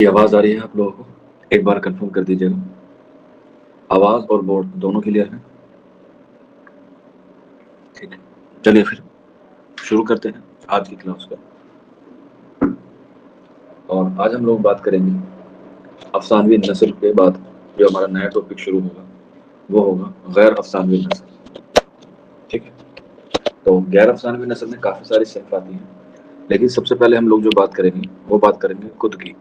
یہ آواز آ رہی ہے آپ لوگوں کو؟ ایک بار کنفرم کر دیجیے گا. آواز اور بورڈ دونوں کلیئر ہیں؟ ٹھیک ہے، چلیے پھر شروع کرتے ہیں آج کی کلاس کا. اور آج ہم لوگ بات کریں گے افسانوی نثر کے بعد جو ہمارا نیا ٹاپک شروع ہوگا وہ ہوگا غیر افسانوی نثر. ٹھیک ہے، تو غیر افسانوی نثر میں کافی ساری صنف آتی ہیں، لیکن سب سے پہلے ہم لوگ جو بات کریں گے وہ بات کریں گے خود کی.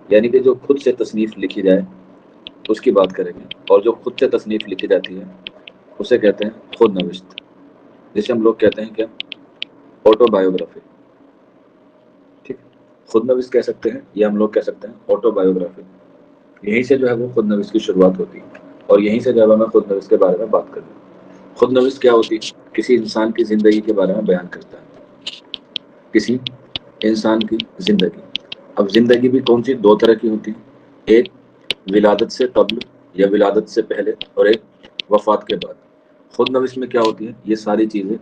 یعنی کہ جو خود سے تصنیف لکھی جائے اس کی بات کریں گے. اور جو خود سے تصنیف لکھی جاتی ہے اسے کہتے ہیں خود نوشت، جسے ہم لوگ کہتے ہیں کیا؟ Auto biography. ٹھیک، خود نوشت کہہ سکتے ہیں یا ہم لوگ کہہ سکتے ہیں آٹو بایوگرافی. یہیں سے جو ہے وہ خود نوشت کی شروعات ہوتی ہے، اور یہیں سے جب ہمیں خود نوشت کے بارے میں بات کریں. خود نوشت کیا ہوتی ہے؟ کسی انسان کی زندگی کے بارے میں بیان کرتا ہے. کسی انسان کی زندگی. اب زندگی بھی کون سی؟ دو طرح کی ہوتی ہے، ایک ولادت سے قبل یا ولادت سے پہلے، اور ایک وفات کے بعد. خود نوشت میں کیا ہوتی ہے؟ یہ ساری چیزیں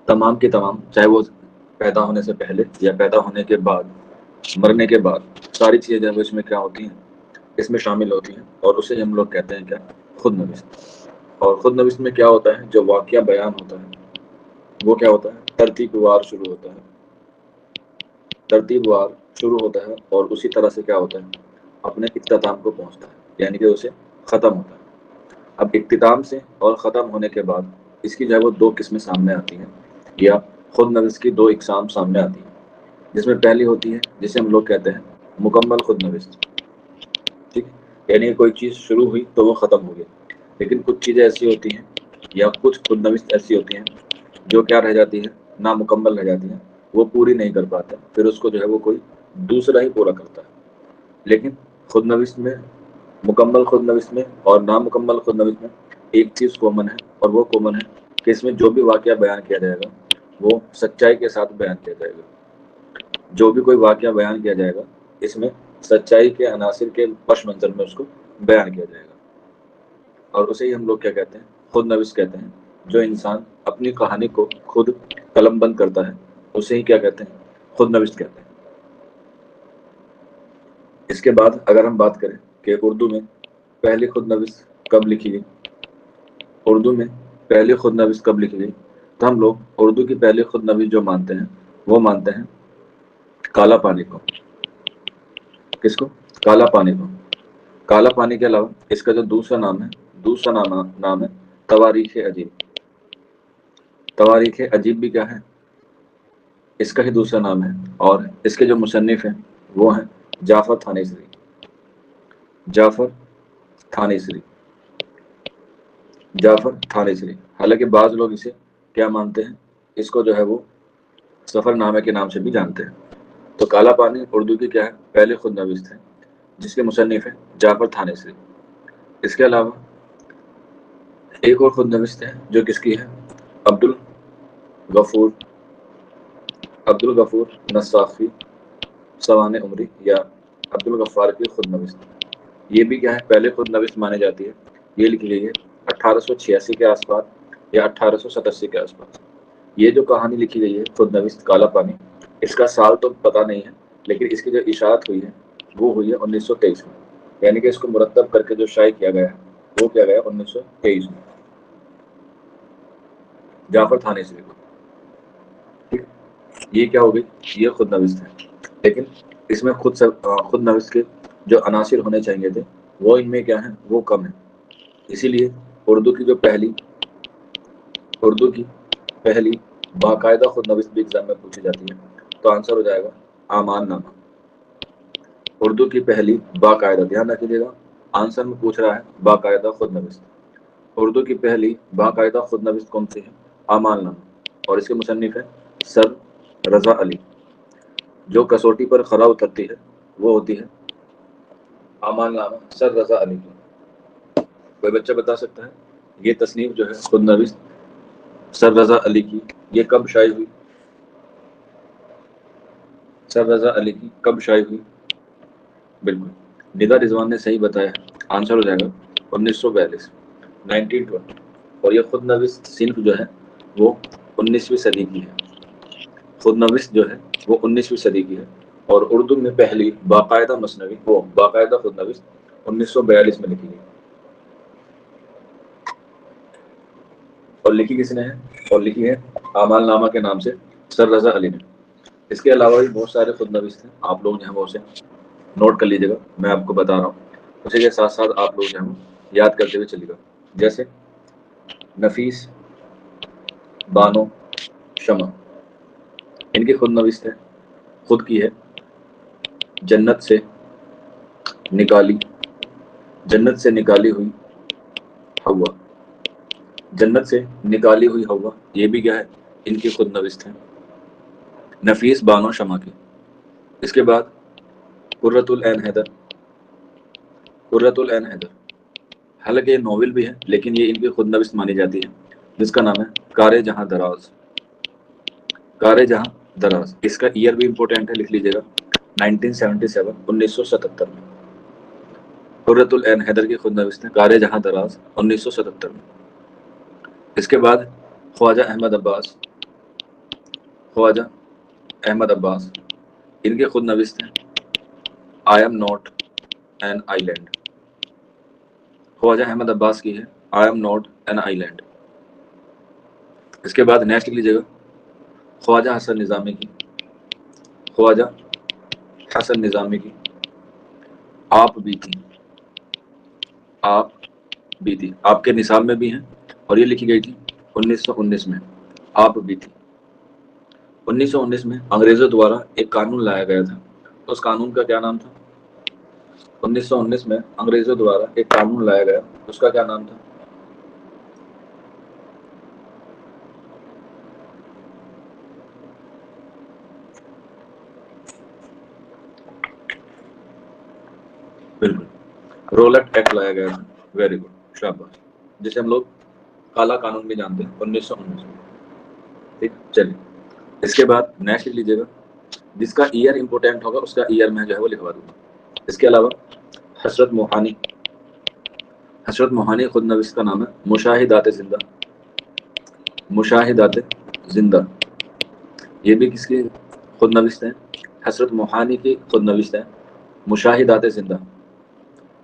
تمام کی تمام، چاہے وہ پیدا ہونے سے پہلے یا پیدا ہونے کے بعد، مرنے کے بعد، ساری چیزیں جو ہے اس میں کیا ہوتی ہیں؟ اس میں شامل ہوتی ہیں، اور اسے ہم لوگ کہتے ہیں کیا؟ خود نوشت. اور خود نوشت میں کیا ہوتا ہے؟ جو واقعہ بیان ہوتا ہے وہ کیا ہوتا ہے؟ ترتیب وار شروع ہوتا ہے. ترتیب وار شروع ہوتا ہے اور اسی طرح سے کیا ہوتا ہے؟ اپنے اختتام کو پہنچتا ہے، یعنی کہ اسے ختم ہوتا ہے. اب اختتام سے اور ختم ہونے کے بعد اس کی جو ہے وہ دو قسمیں سامنے آتی ہیں، یا خود نوشت کی دو اقسام سامنے آتی ہیں، جس میں پہلی ہوتی ہے جسے ہم لوگ کہتے ہیں مکمل خود نوشت. ٹھیک، یعنی کوئی چیز شروع ہوئی تو وہ ختم ہو گئی. لیکن کچھ چیزیں ایسی ہوتی ہیں یا کچھ خود نوشت ایسی ہوتی ہیں جو کیا رہ جاتی ہیں؟ نامکمل رہ جاتی ہیں، وہ پوری نہیں کر پاتا، پھر اس کو جو ہے وہ کوئی دوسرا ہی پورا کرتا ہے. لیکن خود نوشت میں، مکمل خود نوشت میں اور نامکمل خود نوشت میں ایک چیز کامن ہے، اور وہ کامن ہے کہ اس میں جو بھی واقعہ بیان کیا جائے گا وہ سچائی کے ساتھ بیان کیا جائے گا. جو بھی کوئی واقعہ بیان کیا جائے گا اس میں سچائی کے عناصر کے پس منظر میں اس کو بیان کیا جائے گا. اور اسے ہی ہم لوگ کیا کہتے ہیں؟ خود نوشت کہتے ہیں. جو انسان اپنی کہانی کو خود قلم بند کرتا ہے اسے ہی کیا کہتے ہیں؟ خود نوشت کہتے ہیں. اس کے بعد اگر ہم بات کریں کہ اردو میں پہلی خود نوشت کب لکھی گئی، اردو میں پہلی خود نوشت کب لکھی گئی، تو ہم لوگ اردو کی پہلی خود نوشت جو مانتے ہیں وہ مانتے ہیں کالا پانی کو. کس کو؟ کالا پانی کو. کالا پانی کے علاوہ اس کا جو دوسرا نام ہے تواریخ عجیب. تواریخ عجیب بھی کیا ہے؟ اس کا ہی دوسرا نام ہے. اور اس کے جو مصنف ہیں وہ ہیں جعفر تھانیسری. جعفر تھانیسری. جعفر تھانیسری. حالانکہ بعض لوگ اسے کیا مانتے ہیں؟ اس کو جو ہے وہ سفر نامے کے نام سے بھی جانتے ہیں. تو کالا پانی اردو کی کیا ہے؟ پہلے خود نوشت ہے جس کے مصنف ہیں جعفر تھانیسری. اس کے علاوہ ایک اور خود نوشت ہے جو کس کی ہے؟ عبد الغفور نصافی سوانح عمری یا عبد الغفار کی خود نوشت. یہ بھی کیا ہے؟ پہلے خود نوشت مانی جاتی ہے. یہ لکھی گئی ہے 1886 کے آس پاس یا 1887 کے آس پاس. یہ جو کہانی لکھی گئی ہے خود نوشت کالا پانی، اس کا سال تو پتہ نہیں ہے، لیکن اس کی جو اشاعت ہوئی ہے وہ ہوئی ہے 1923 میں. یعنی کہ اس کو مرتب کر کے جو شائع کیا گیا ہے وہ کیا گیا 1923 میں جعفر تھانیسری کو. ٹھیک، یہ کیا ہو گئی؟ یہ خود نوشت ہے. لیکن اس میں خود نوشت کے جو عناصر ہونے چاہیے تھے وہ ان میں کیا ہیں؟ وہ کم ہیں. اسی لیے اردو کی پہلی باقاعدہ خود نوشت بھی ایگزام میں پوچھی جاتی ہے، تو آنسر ہو جائے گا اعمال نامہ. اردو کی پہلی باقاعدہ، دھیان رکھیے گا، آنسر میں پوچھ رہا ہے باقاعدہ خود نوشت. اردو کی پہلی باقاعدہ خود نوشت کون سی ہے؟ اعمال نامہ. اور اس کے مصنف ہے سر رضا علی. جو کسوٹی پر خرا اترتی ہے وہ ہوتی ہے اعمال نامہ سر رضا علی کی. کوئی بچہ بتا سکتا ہے یہ تصنیف جو ہے خود نوشت سر رضا علی کی یہ کب شائع ہوئی؟ سر رضا علی کی کب شائع ہوئی؟ بالکل ندا رضوان نے صحیح بتایا ہے، آنسر ہو جائے گا 1942 1920. اور یہ خود نوشت صنف جو ہے وہ 19ویں صدی کی ہے. خود نوشت جو ہے وہ 19ویں صدی کی ہے. اور اردو میں پہلی باقاعدہ مثنوی وہ باقاعدہ خود نوشت 1942 میں لکھی گئی، اور لکھی کس نے ہے؟ اور لکھی ہے اعمال نامہ کے نام سے سر رضا علی نے۔ اس کے علاوہ بھی بہت سارے خود نوشت ہیں، آپ لوگ جو ہیں وہ اسے نوٹ کر لیجیے گا، میں آپ کو بتا رہا ہوں، اسی کے ساتھ ساتھ آپ لوگ جو ہیں یاد کرتے ہوئے چلیے گا۔ جیسے نفیس، بانو، شمع، ان کی خود نوشت ہے، خود کی ہے۔ جنت سے نکالی، جنت سے نکالی ہوئی ہوا، جنت سے نکالی ہوئی ہوا، یہ بھی کیا ہے؟ ان کی خود نوشت ہے، نفیس، بانو، شمع کی۔ اس کے بعد قرۃ العین حیدر، قرۃ العین حیدر، حالانکہ یہ ناول بھی ہے لیکن یہ ان کی خود نوشت مانی جاتی ہے، جس کا نام ہے کار جہاں دراز، کار جہاں دراز۔ اس کا ایئر بھی امپورٹنٹ ہے، لکھ لیجیے گا 1977، 1977 میں قرۃ العین حیدر کی خود نوشت ہے کار جہاں دراز 1977 میں۔ اس کے بعد خواجہ احمد عباس، خواجہ احمد عباس، ان کی خود نوشت ہے I am not an island, Khwaja Ahmad Abbas کی ہے I am not an island. اس کے بعد نیکسٹ لیجیے گا خواجہ حسن نظامی کی، خواجہ حسن نظامی کی آپ بھی تھی، آپ بھی تھی، آپ کے نصاب میں بھی ہیں اور یہ لکھی گئی تھی 1919 میں، آپ بھی تھی۔ 1919 میں انگریزوں دوارا ایک قانون لایا گیا تھا، اس قانون کا کیا نام تھا؟ 1919 میں انگریزوں دوارا ایک قانون لایا گیا، اس کا کیا نام تھا؟ بالکل، رولٹ ایکٹ لایا گیا تھا، ویری گڈ، شاباش، جسے ہم لوگ کالا قانون بھی جانتے ہیں 1919 میں۔ ٹھیک، چلیے اس کے بعد نیکسٹ لیجیے گا، جس کا ایئر امپورٹنٹ ہوگا اس کا ایئر میں جو ہے وہ لکھوا دوں گا۔ اس کے علاوہ حسرت موہانی، حسرت موہانی خود نوشت کا نام ہے مشاہدات زندہ، مشاہدات زندہ، یہ بھی کس کی خود نوشت ہے؟ حسرت موہانی کی خود نوشت ہے مشاہدات زندہ۔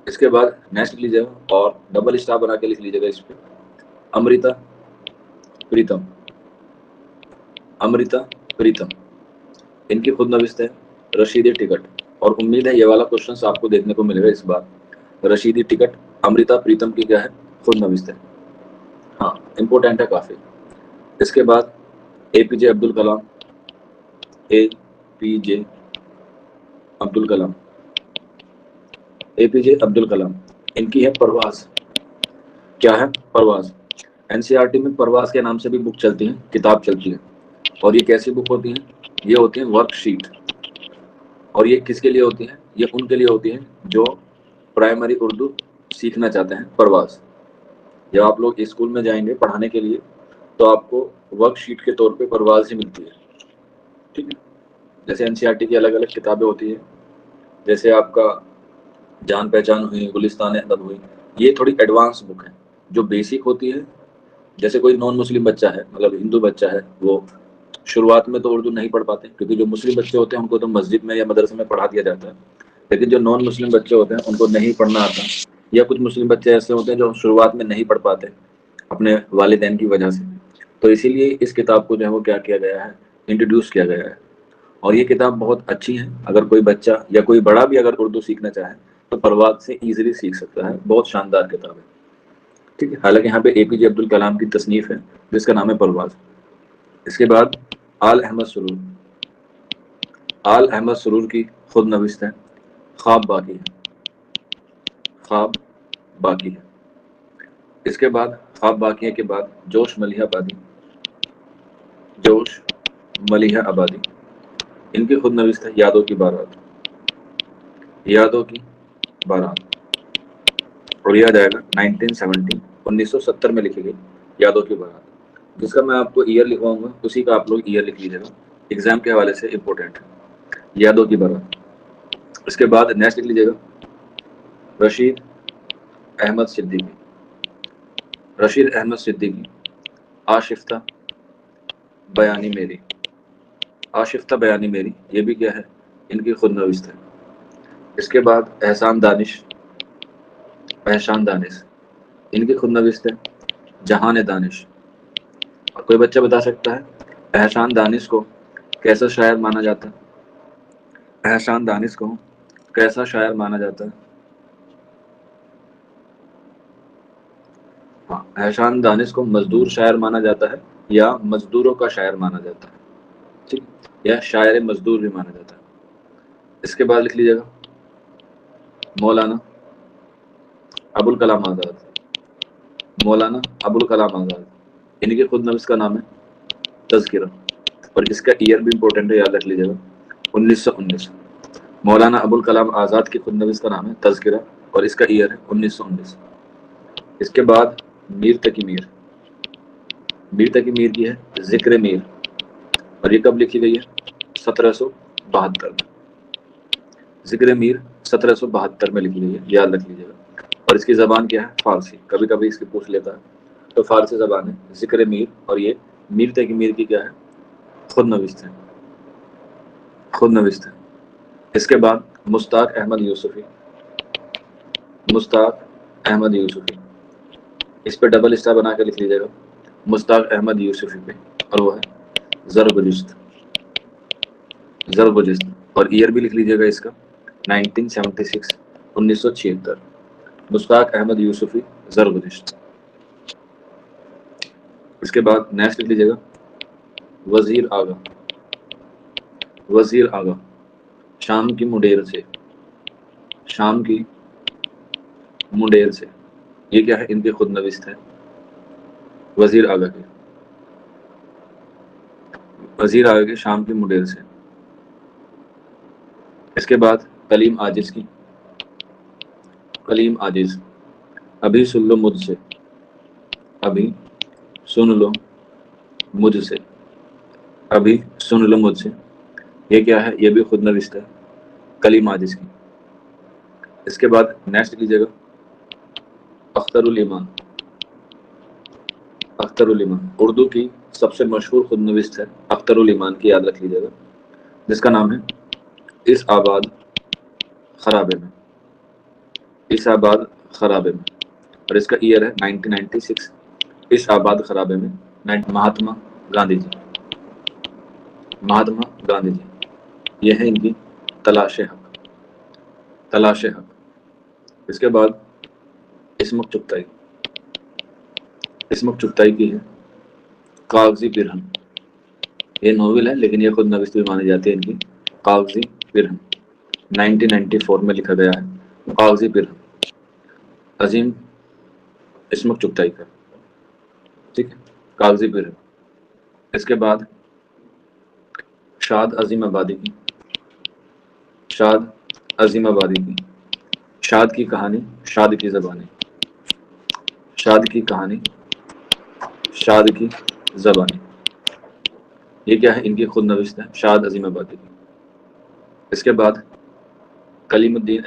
اس کے بعد نیکسٹ لیجیے گا اور ڈبل اسٹار بنا کے لکھ لیجیے گا اس پہ امرتا پریتم، امرتا پریتم، ان کی خود نوشت ہے رشیدی ٹکٹ، اور امید ہے یہ والا کوشچن آپ کو دیکھنے کو ملے گا اس بار۔ رشیدی ٹکٹ امرتا پریتم کی کیا ہے؟ خود نوشت ہے، ہاں امپورٹنٹ ہے کافی۔ اس کے بعد اے پی جے عبد الکلام، اے پی جے عبد الکلام، اے پی جے عبد الکلام، ان کی ہے پرواز، کیا ہے؟ پرواز۔ این سی آر ٹی میں پرواز کے نام سے بھی بک چلتی ہیں، کتاب چلتی ہے، اور یہ کیسی بک ہوتی ہیں؟ یہ ہوتی ہیں ورک شیٹ، اور یہ کس کے لیے ہوتی ہیں؟ یہ ان کے لیے ہوتی ہیں جو پرائمری اردو سیکھنا چاہتے ہیں۔ پرواز جب آپ لوگ اسکول میں جائیں گے پڑھانے کے لیے تو آپ کو ورک شیٹ کے طور پہ پرواز ہی ملتی ہے، ٹھیک ہے؟ جیسے این سی آر ٹی کی الگ الگ کتابیں ہوتی ہیں، جیسے آپ کا جان پہچان ہوئی، گلستان ادب ہوئی، یہ تھوڑی ایڈوانس بک ہے، جو بیسک ہوتی ہے۔ جیسے کوئی نان مسلم بچہ ہے، مطلب ہندو بچہ ہے، وہ شروعات میں تو اردو نہیں پڑھ پاتے، کیونکہ جو مسلم بچے ہوتے ہیں ان کو تو مسجد میں یا مدرسے میں پڑھا دیا جاتا ہے، لیکن جو نان مسلم بچے ہوتے ہیں ان کو نہیں پڑھنا آتا، یا کچھ مسلم بچے ایسے ہوتے ہیں جو شروعات میں نہیں پڑھ پاتے اپنے والدین کی وجہ سے، تو اسی لیے اس کتاب کو جو ہے وہ کیا کیا گیا ہے؟ انٹروڈیوس کیا گیا ہے، اور یہ کتاب بہت اچھی ہے، اگر کوئی بچہ یا کوئی بڑا بھی اگر اردو سیکھنا چاہے تو پرواز سے ایزیلی سیکھ سکتا ہے، بہت شاندار کتاب ہے، ٹھیک ہے؟ حالانکہ یہاں پہ اے پی جے عبد الکلام کی تصنیف ہے جس کا نام ہے پرواز۔ اس کے بعد آل احمد سرور، آل احمد سرور کی خود نوشت ہے خواب باقی ہے، خواب باقی ہے۔ اس کے بعد خواب باقی ہے کے بعد جوش ملیح آبادی، جوش ملیح آبادی، ان کی خود نوشت ہے یادوں کی بارات، یادوں کی بارات، اور یہ آ جائے گا 1970، 1970 میں لکھی گئی یادوں کی بارات، جس کا میں آپ کو ایئر لکھواؤں گا، اسی کا آپ لوگ ایئر لکھ لیجیے گا، ایگزام کے حوالے سے امپورٹنٹ ہے یادوں کی بارات۔ اس کے بعد نیکسٹ لکھ لیجیے گا رشید احمد صدیقی، رشید احمد صدیقی آشفتہ بیانی میری، آشفتہ بیانی میری، یہ بھی کیا ہے؟ ان کی خود نوشت ہے. اس کے بعد احسان دانش ان کی خود نوشت ہے. جہان دانش. اور کوئی بچہ بتا سکتا ہے احسان دانش کو کیسا شاعر مانا جاتا ہے؟ احسان دانش کو کیسا شاعر مانا جاتا ہے؟ ہاں، احسان دانش کو مزدور شاعر مانا جاتا ہے یا مزدوروں کا شاعر مانا جاتا ہے، ٹھیک، یا شاعر مزدور بھی مانا جاتا ہے. اس کے بعد لکھ لیجیے گا مولانا ابوالکلام آزاد. مولانا ابوالکلام آزاد ان کی خود نوشت کا نام ہے تذکرہ، اور اس کا ایئر بھی امپورٹنٹ ہے، یاد رکھ لیجیے گا 1919. مولانا ابوالکلام آزاد کی خود نوشت کا نام ہے تذکرہ اور اس کا ایئر ہے 1919. اس کے بعد میر تقی میر کی ہے ذکر میر، اور یہ کب لکھی گئی ہے؟ 1772 میں. ذکر میر 1772 میں لکھی گئی ہے، یاد رکھ لیجیے گا. اور اس کی زبان کیا ہے؟ فارسی. کبھی کبھی اس کی پوچھ لیتا ہے، تو فارسی زبان ہے ذکر میر. اور یہ میر تقی میر کی کیا ہے؟ خود نوشت ہے. اس کے بعد مشتاق احمد یوسفی. اس پہ ڈبل اسٹار بنا کے لکھ لیجیے گا مشتاق احمد یوسفی پہ، اور وہ ہے زرگجست. اور ایئر بھی لکھ لیجیے گا اس کا 1976 1976. مشتاق احمد یوسفی زرگجست. اس کے بعد نیکسٹ لکھ لیجیے گا وزیر آغا شام کی منڈیر سے. یہ کیا ہے؟ ان کی خود نوشت ہے وزیر آغا کے شام کی منڈیر سے. اس کے بعد کلیم عاجز ابھی سن لو مجھ سے. یہ کیا ہے؟ یہ بھی خود نوشت ہے کلیم عاجز کی. اس کے بعد نیکسٹ لیجیے گا اختر الایمان. اردو کی سب سے مشہور خود نوشت ہے اختر الایمان کی، یاد رکھ لیجیے گا، جس کا نام ہے اس آباد خرابے میں. اور اس کا ایئر ہے 1996. اس آباد خرابے میں مہاتما گاندھی جی یہ ہے ان کی تلاش حق. اس کے بعد اسمک چغتائی کی ہے کاغذی برہن. یہ ناول ہے لیکن یہ خود نوشت بھی مانی جاتی ہے ان کی. کاغذی برہن 1994 میں لکھا گیا ہے کاغذی برہن عظیم اسمک چغتائی کا، ٹھیک ہے، کاغذی برہن. اس کے بعد شاد عظیم آبادی کی شاد کی کہانی شاد کی زبانی. یہ کیا ہے؟ ان کی خود نوشت ہے شاد عظیم آبادی کی. اس کے بعد کلیم الدین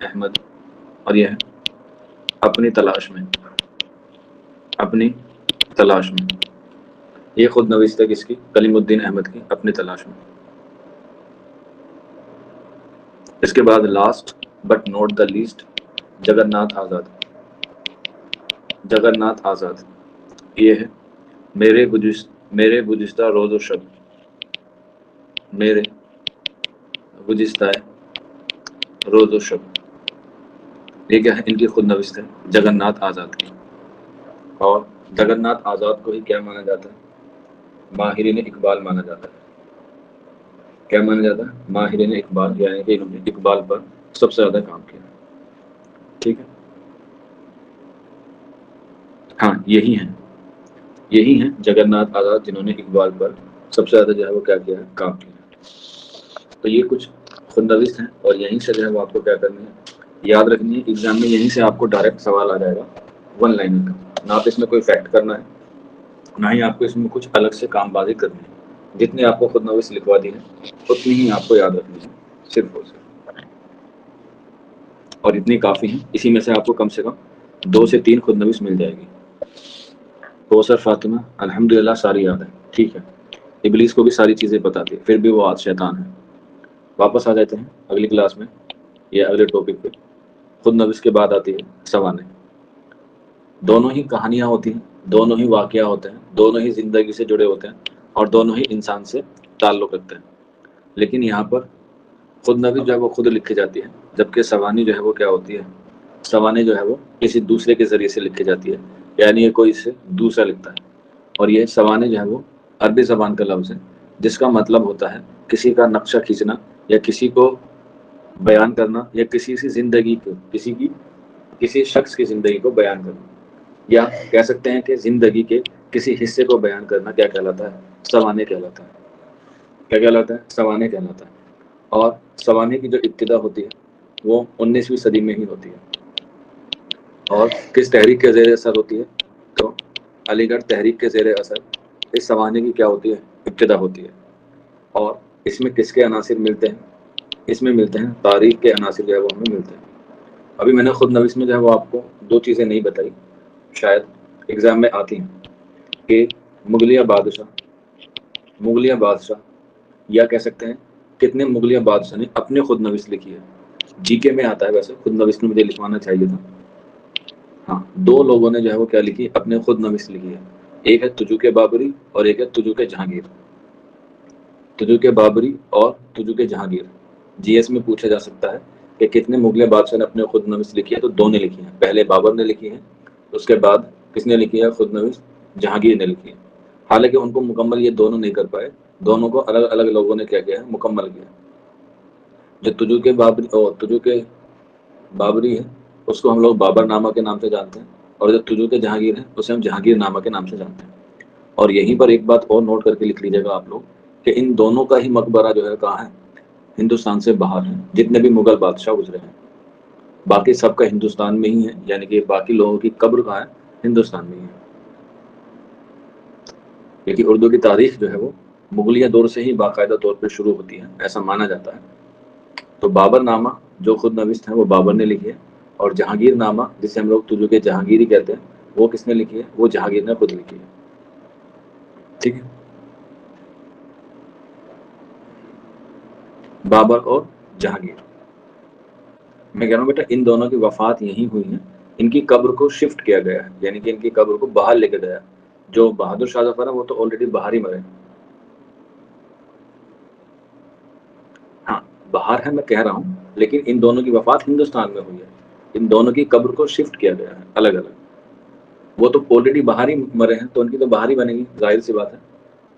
احمد اور یہ ہے اپنی تلاش میں. یہ خود نوشت ہے کس کی؟ کلیم الدین احمد کی، اپنی تلاش میں. اس کے بعد last but not the least Jagannath Azad. یہ ہے میرے گزشتہ روز و شب. یہ کیا ہے؟ ان کی خود نوشت ہے جگرناتھ آزاد کی. اور جگرناتھ آزاد کو ہی کیا مانا جاتا ہے؟ ماہرین اقبال مانا جاتا ہے. کیا مانا جاتا ہے؟ ماہرین اقبال، یعنی کہ انہوں نے اقبال پر سب سے زیادہ کام کیا. ٹھیک ہے، ہاں یہی ہیں جگرناتھ آزاد جنہوں نے اقبال پر سب سے زیادہ جو ہے وہ کیا کیا ہے؟ کام کیا. تو یہ کچھ خود نوشت ہیں، اور یہیں سے جو ہے وہ آپ کو کیا کرنی ہے؟ یاد رکھنی ہے. ایگزام میں یہیں سے آپ کو ڈائریکٹ سوال آ جائے گا 1 لائنر کا. نہ آپ اس میں کوئی فیکٹ کرنا ہے، نہ ہی آپ کو اس میں کچھ الگ سے کام بازی کرنی ہے. جتنی آپ کو خود نوشت لکھوا دی ہے اتنی ہی آپ کو یاد رکھنی ہے، صرف اور صرف، اور اتنی کافی ہیں. اسی میں سے آپ کو کم 2 سے 3 خود نوشت مل جائے گی. کوثر فاطمہ الحمدللہ ساری یاد ہے، ٹھیک ہے. ابلیس کو بھی ساری چیزیں بتاتی ہے، پھر بھی وہ آج شیطان ہے۔ واپس آ جاتے ہیں اگلی کلاس میں یا اگلے ٹاپک پہ۔ خود نوش کے بعد آتی ہے سوانح۔ دونوں ہی کہانیاں ہوتی ہیں، دونوں ہی واقعہ ہوتے ہیں، دونوں ہی زندگی سے جڑے ہوتے ہیں اور دونوں ہی انسان سے تعلق رکھتے ہیں، لیکن یہاں پر خود نوش جو ہے وہ خود لکھی جاتی ہے، جبکہ سوانح جو ہے وہ کیا ہوتی ہے، سوانح جو ہے وہ کسی دوسرے کے ذریعے سے لکھی جاتی ہے، یعنی یہ کوئی سے دوسرا لکھتا ہے۔ اور یہ سوانح جو ہے وہ عربی زبان کا لفظ ہے، جس کا مطلب ہوتا ہے کسی کا نقشہ کھینچنا یا کسی کو بیان کرنا یا کسی کی زندگی کو، کسی شخص کی زندگی کو بیان کرنا، یا کہہ سکتے ہیں کہ زندگی کے کسی حصے کو بیان کرنا کیا کہلاتا ہے، سوانح کہلاتا ہے۔ کیا کہلاتا ہے؟ سوانح کہلاتا ہے۔ اور سوانح کی جو ابتدا ہوتی ہے وہ 19ویں صدی میں ہی ہوتی ہے، اور کس تحریک کے زیر اثر ہوتی ہے؟ تو علی گڑھ تحریک کے زیر اثر اس سوانح کی کیا ہوتی ہے؟ ابتدا ہوتی ہے۔ اور اس میں کس کے عناصر ملتے ہیں؟ اس میں ملتے ہیں تاریخ کے عناصر جو ہے وہ ہمیں ملتے ہیں۔ ابھی میں نے خود نوش میں جو ہے وہ آپ کو دو چیزیں نہیں بتائی، شاید ایگزام میں آتی ہیں، کہ مغلیہ بادشاہ یا کہہ سکتے ہیں کتنے مغلیہ بادشاہ نے اپنے خود نوش لکھی ہے۔ جی کے میں آتا ہے، ویسے خود نوش میں مجھے لکھوانا چاہیے تھا۔ ہاں، دو لوگوں نے جو ہے وہ کیا لکھی، اپنے خود نوش لکھی ہے، ایک ہے تجوک بابری اور ایک ہے تجوک جہانگیر۔ تجوک بابری اور تجوک جہانگیر جی ایس میں پوچھا جا سکتا ہے کہ کتنے مغلیہ بادشاہ نے اپنے خود نوش لکھی ہے، تو دو نے لکھی ہیں، پہلے بابر نے لکھی ہے، اس کے بعد کس نے لکھی ہے خود نوش؟ جہانگیر نے لکھی ہے۔ حالانکہ ان کو مکمل یہ دونوں نہیں کر پائے، دونوں کو الگ الگ لوگوں نے کیا کیا ہے، مکمل کیا۔ جو تجوک بابری ہے اس کو ہم لوگ بابر نامہ کے نام سے جانتے ہیں، اور جو تجوک جہانگیر ہے اسے ہم جہانگیر نامہ کے نام سے جانتے ہیں۔ اور یہیں پر ایک بات اور نوٹ کر کے لکھ لیجیے گا آپ لوگ کہ ان دونوں کا ہی مقبرہ جو ہے کہاں ہے؟ ہندوستان سے باہر ہے۔ جتنے بھی مغل بادشاہ گزرے ہیں باقی سب کا ہندوستان میں ہی ہے، یعنی کہ باقی لوگوں کی قبر کہاں ہے؟ ہندوستان میں ہی ہے۔ لیکن اردو کی تاریخ جو ہے وہ مغلیہ دور سے ہی باقاعدہ طور پہ شروع ہوتی ہے، ایسا مانا جاتا ہے۔ تو بابر نامہ جو خود نوشت ہے وہ بابر نے لکھی ہے، اور جہانگیر نامہ جسے ہم لوگ تجوک جہانگیری کہتے ہیں وہ کس نے لکھی ہے؟ وہ جہانگیر نے خود لکھی ہے۔ ٹھیک ہے، بابر اور جہانگیر۔ میں کہہ رہا ہوں بیٹا ان دونوں کی وفات یہیں ہوئی ہے، ان کی قبر کو شفٹ کیا گیا ہے، یعنی کہ ان کی قبر کو باہر لے کے گیا۔ جو بہادر شاہ ظفر ہے وہ تو آلریڈی باہر ہی مرے۔ ہاں باہر ہے میں کہہ رہا ہوں، لیکن ان دونوں کی وفات ہندوستان میں ہوئی ہے، ان دونوں کی قبر کو شفٹ کیا گیا ہے الگ الگ۔ وہ تو آلریڈی باہر ہی مرے ہیں تو ان کی تو باہر ہی بنے گی، ظاہر سی بات ہے،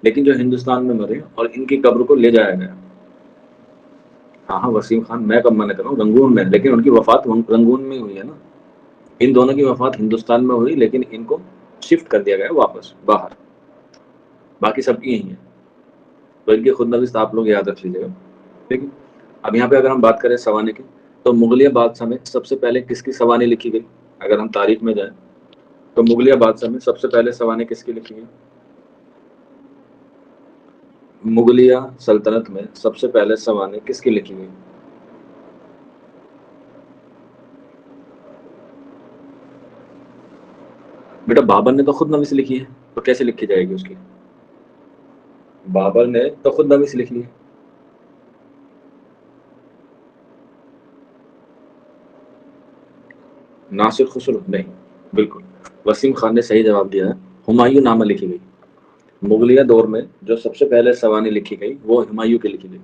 لیکن جو ہندوستان میں مرے اور ان کی قبر کو لے جایا گیا۔ ہاں ہاں وسیم خان، میں کب منع کر رہا ہوں؟ رنگون میں، لیکن ان کی وفات رنگون میں ہوئی ہے نا۔ ان دونوں کی وفات ہندوستان میں ہوئی لیکن ان کو شفٹ کر دیا گیا واپس باہر، باقی سب کی یہی ہے۔ تو ان کی خود نوشت آپ لوگ یاد رکھ لیجیے گا، ٹھیک ہے۔ اب یہاں پہ اگر ہم بات کریں سوانح کی، تو مغلیہ بادشاہ میں سب سے پہلے کس کی سوانح لکھی گئی؟ اگر ہم تاریخ میں جائیں تو مغلیہ بادشاہ میں سب سے پہلے سوانح کس کی لکھی گئی؟ مغلیہ سلطنت میں سب سے پہلے سوانح کس کی لکھی گئی؟ بیٹا بابر نے تو خود نوشت لکھی ہے، تو کیسے لکھی جائے گی اس کی؟ بابر نے تو خود نوشت لکھ لی ہے۔ ناصر خسرو نہیں، بالکل وسیم خان نے صحیح جواب دیا ہے، ہمایوں نامہ لکھی گئی۔ مغلیہ دور میں جو سب سے پہلے سوانح لکھی گئی وہ ہمایوں کی لکھی گئی،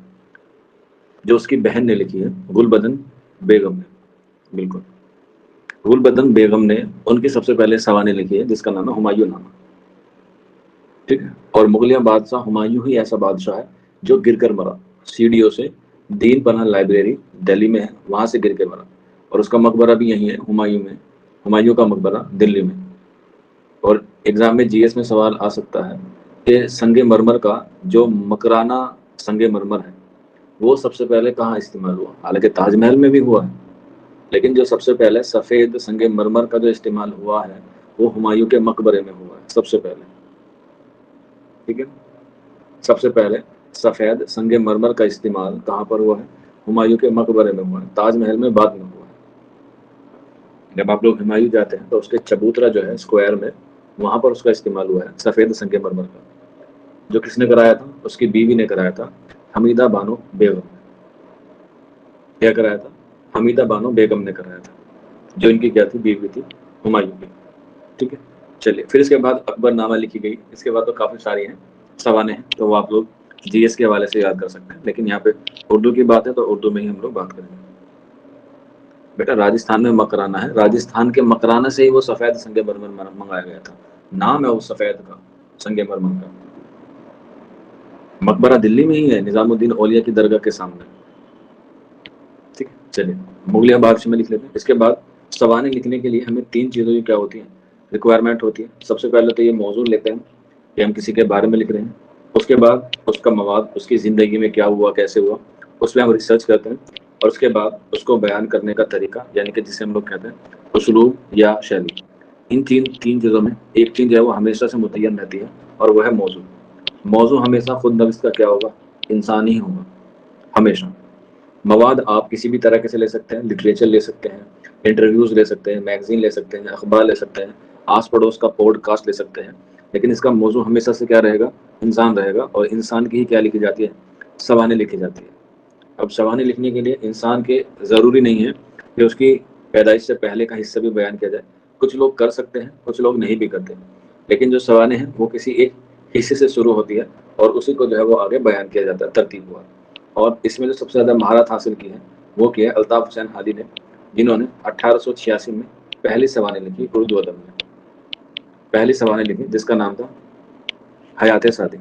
جو اس کی بہن نے لکھی ہے، گل بدن بیگم نے۔ بالکل گل بدن بیگم نے ان کی سب سے پہلے سوانح لکھی ہے جس کا نام ہے ہمایوں نامہ، ٹھیک ہے۔ اور مغلیہ بادشاہ ہمایوں ہی ایسا بادشاہ ہے جو گر کر مرا، سی ڈی او سے، دین پناہ لائبریری دہلی میں ہے، وہاں سے گر کے مرا، اور اس کا مقبرہ بھی یہیں ہے ہمایوں میں، ہمایوں کا مقبرہ دلی میں۔ اور ایگزام میں جی ایس میں سوال آ سکتا ہے کہ سنگ مرمر کا جو مکرانہ سنگ مرمر ہے وہ سب سے پہلے کہاں استعمال ہوا؟ حالانکہ تاج محل میں بھی ہوا ہے، لیکن جو سب سے پہلے سفید سنگ مرمر کا جو استعمال ہوا ہے وہ ہمایوں کے مقبرے میں ہوا ہے سب سے پہلے، ٹھیک ہے۔ سب سے پہلے سفید سنگ مرمر کا استعمال کہاں پر ہوا ہے؟ ہمایوں کے مقبرے میں ہوا ہے، تاج محل میں بعد میں ہوا ہے۔ جب آپ لوگ ہمایوں جاتے ہیں تو اس کے چبوترا جو ہے اسکوائر میں، وہاں پر اس کا استعمال ہوا ہے سفید سنگ مرمر کا۔ جو کس نے کرایا تھا؟ اس کی بیوی نے کرایا تھا، حمیدہ بانو بیگم۔ کیا کرایا تھا؟ حمیدہ بانو بیگم نے کرایا تھا، جو ان کی کیا تھی؟ بیوی تھی ہمایوں کی۔ ٹھیک ہے، چلیے پھر اس کے بعد اکبر نامہ لکھی گئی۔ اس کے بعد تو کافی ساری ہیں سوانح ہیں، تو وہ آپ لوگ جی ایس کے حوالے سے یاد کر سکتے ہیں، لیکن یہاں پہ اردو کی بات ہے تو اردو میں ہی ہم لوگ بات کریں گے۔ بیٹا راجستھان میں مکرانہ ہے، راجستھان کے مکرانہ سے ہی وہ سفید سنگ مرمر منگایا گیا تھا، نام ہے وہ سفید کا، سنگ مرمر کا۔ مقبرہ دلی میں ہی ہے، نظام الدین اولیا کی درگاہ کے سامنے۔ ٹھیک ہے، چلیے مغلیہ بادشاہ میں لکھ لیتے ہیں۔ اس کے بعد سوانح لکھنے کے لیے ہمیں 3 چیزوں کی کیا ہوتی ہیں؟ ریکوائرمنٹ ہوتی ہے۔ سب سے پہلے تو یہ موضوع لیتے ہیں کہ ہم کسی کے بارے میں لکھ رہے ہیں، اس کے بعد اس کا مواد، اس کی زندگی میں کیا ہوا، کیسے ہوا، اس میں ہم ریسرچ کرتے ہیں، اور اس کے بعد اس کو بیان کرنے کا طریقہ، یعنی کہ جسے ہم لوگ کہتے ہیں اسلوب یا شیلی۔ ان تین چیزوں میں ایک چیز جو ہے وہ ہمیشہ سے متعین رہتی ہے، اور وہ ہے موضوع۔ موضوع ہمیشہ خود نویس کا کیا ہوگا؟ انسان ہی ہوگا ہمیشہ۔ مواد آپ کسی بھی طرح کے سے لے سکتے ہیں، لٹریچر لے سکتے ہیں، انٹرویوز لے سکتے ہیں، میگزین لے سکتے ہیں، اخبار لے سکتے ہیں، آس پڑوس کا پوڈ کاسٹ لے سکتے ہیں، لیکن اس کا موضوع ہمیشہ سے کیا رہے گا؟ انسان رہے گا، اور انسان کی ہی کیا لکھی جاتی ہے؟ سوانح لکھی جاتی ہے۔ اب سوانح لکھنے کے لیے انسان کے ضروری نہیں ہے کہ اس کی پیدائش سے پہلے کا حصہ بھی بیان کیا جائے، کچھ لوگ کر سکتے ہیں، کچھ لوگ نہیں بھی کرتے، لیکن جو سوانح ہیں وہ کسی ایک حصے سے شروع ہوتی ہے، اور اسی کو جو ہے وہ آگے بیان کیا جاتا ہے ترتیب ہوا۔ اور اس میں جو سب سے زیادہ مہارت حاصل کی ہے وہ کیا ہے؟ الطاف حسین حادی نے، جنہوں نے 1886 میں پہلی سوانح لکھی اردو ادب میں، پہلی سوانح لکھی جس کا نام تھا حیات سعدی۔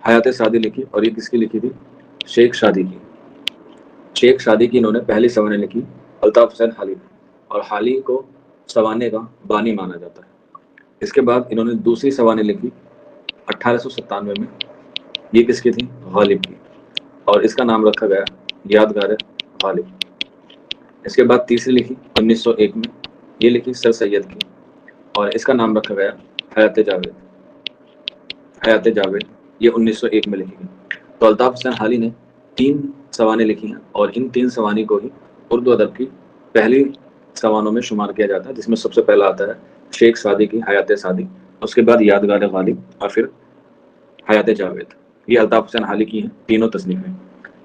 حیات سعدی لکھی، اور یہ کس کی لکھی تھی؟ شیخ شادی کی۔ شیخ شادی کی انہوں نے پہلی سوانح لکھی الطاف حسین حالی نے، اور حالی کو سوانح کا بانی مانا جاتا ہے۔ اس کے بعد انہوں نے دوسری سوانح لکھی 1897 میں، یہ کس کی تھی؟ غالب کی، اور اس کا نام رکھا گیا یادگار غالب۔ اس کے بعد تیسری لکھی 1901 میں، یہ لکھی سر سید کی، اور اس کا نام رکھا گیا حیات جاوید۔ حیات جاوید یہ 1901 میں لکھی گئی۔ تو الطاف حسین حالی نے 3 سوانح لکھی ہیں، اور ان 3 سوانح کو ہی اردو ادب کی پہلی سوانحوں میں شمار کیا جاتا ہے، جس میں سب سے پہلا آتا ہے شیخ سعدی کی حیات سعدی، اس کے بعد یادگار غالب، اور پھر حیات جاوید۔ یہ الطاف حسین حالی کی ہیں تینوں تصنیفیں۔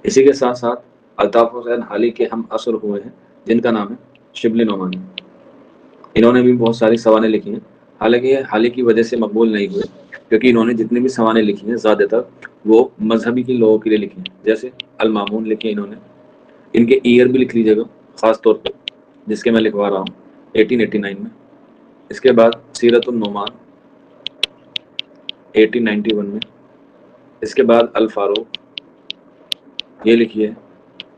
اسی کے ساتھ ساتھ الطاف حسین حالی کے ہم عصر ہوئے ہیں جن کا نام ہے شبلی نعمانی، انہوں نے بھی بہت ساری سوانح لکھی ہیں، حالانکہ یہ حالی کی وجہ سے مقبول نہیں ہوئے، کیونکہ انہوں نے جتنی بھی سوانح لکھی ہیں زیادہ تر وہ مذہبی کے لوگوں کے لیے لکھی ہیں، جیسے المامون لکھی انہوں نے۔ ان کے ایئر بھی لکھ لیجیے گا خاص طور پہ، جس کے میں لکھوا رہا ہوں 1889 میں۔ اس کے بعد سیرت النعمان 1891 میں۔ اس کے بعد الفاروق یہ لکھی ہے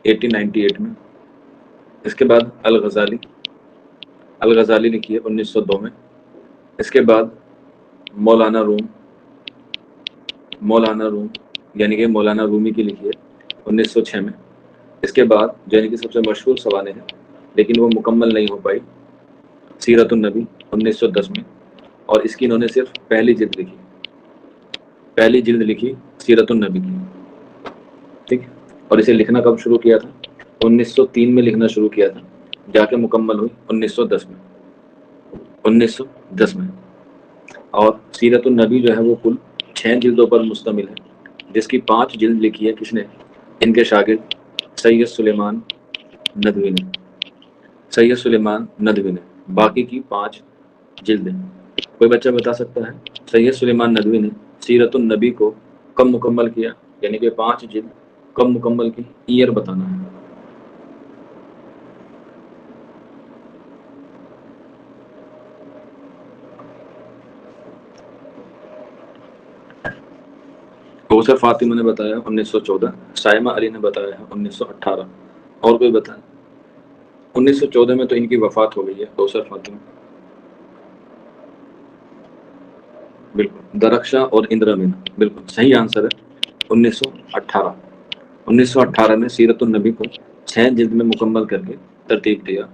1898 میں۔ اس کے بعد الغزالی لکھی ہے 1902 میں۔ اس کے بعد مولانا روم یعنی کہ مولانا رومی کی لکھی ہے 1906 میں۔ اس کے بعد جو یعنی کہ سب سے مشہور سوانح ہے لیکن وہ مکمل نہیں ہو پائی، سیرت النبی 1910 میں، اور اس کی انہوں نے صرف پہلی جلد لکھی سیرت النبی کی، ٹھیک ہے۔ اور اسے لکھنا کب شروع کیا تھا؟ 1903 میں لکھنا شروع کیا تھا، جا کے مکمل ہوئی 1910 میں۔ اور سیرت النبی جو ہے وہ کل 6 جلدوں پر مشتمل ہے، جس کی 5 جلد لکھی ہے کس نے؟ ان کے شاگرد سید سلیمان ندوی نے، باقی کی 5 جلدیں۔ کوئی بچہ بتا سکتا ہے سید سلیمان ندوی نے سیرت النبی کو کب مکمل کیا، یعنی کہ 5 جلد کب مکمل کی؟ ایئر بتانا ہے۔ کوثر فاطمہ نے بتایا 1914، سائمہ علی نے بتایا ہے 1918، اور کوئی بتائے؟ 1914 میں تو ان کی وفات ہو گئی ہے کوثر فاطمہ، بالکل۔ درخشاں اور اندرا مینا بالکل صحیح آنسر ہے 1918۔ 1918 میں سیرت النبی کو 6 جلد میں مکمل کر کے ترتیب دیا۔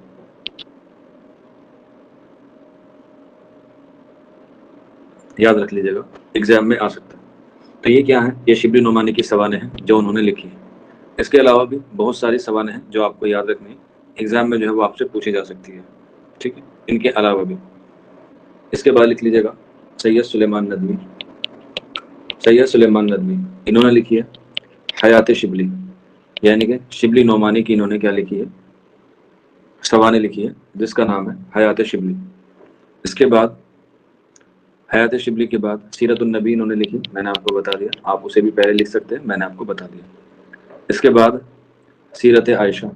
یاد رکھ لیجیے گا، ایگزام میں آ سکتا ہے۔ تو یہ کیا ہے؟ یہ شبلی نعمانی کی سوانح ہیں جو انہوں نے لکھی ہیں۔ اس کے علاوہ بھی بہت ساری سوانح ہیں جو آپ کو یاد رکھنی ایگزام میں جو ہے وہ آپ سے پوچھی جا سکتی ہے، ٹھیک ہے۔ ان کے علاوہ بھی اس کے بعد لکھ لیجیے گا سید سلیمان ندوی، سید سلیمان ندوی انہوں نے لکھی ہے حیات شبلی، یعنی کہ شبلی نعمانی کی انہوں نے کیا لکھی ہے، سوانح لکھی ہے جس کا نام ہے حیات شبلی۔ اس کے بعد حیات شبلی کے بعد سیرت النبی انہوں نے لکھی، میں نے آپ کو بتا دیا، آپ اسے بھی پہلے لکھ سکتے ہیں، میں نے آپ کو بتا دیا۔ اس کے بعد سیرت عائشہ،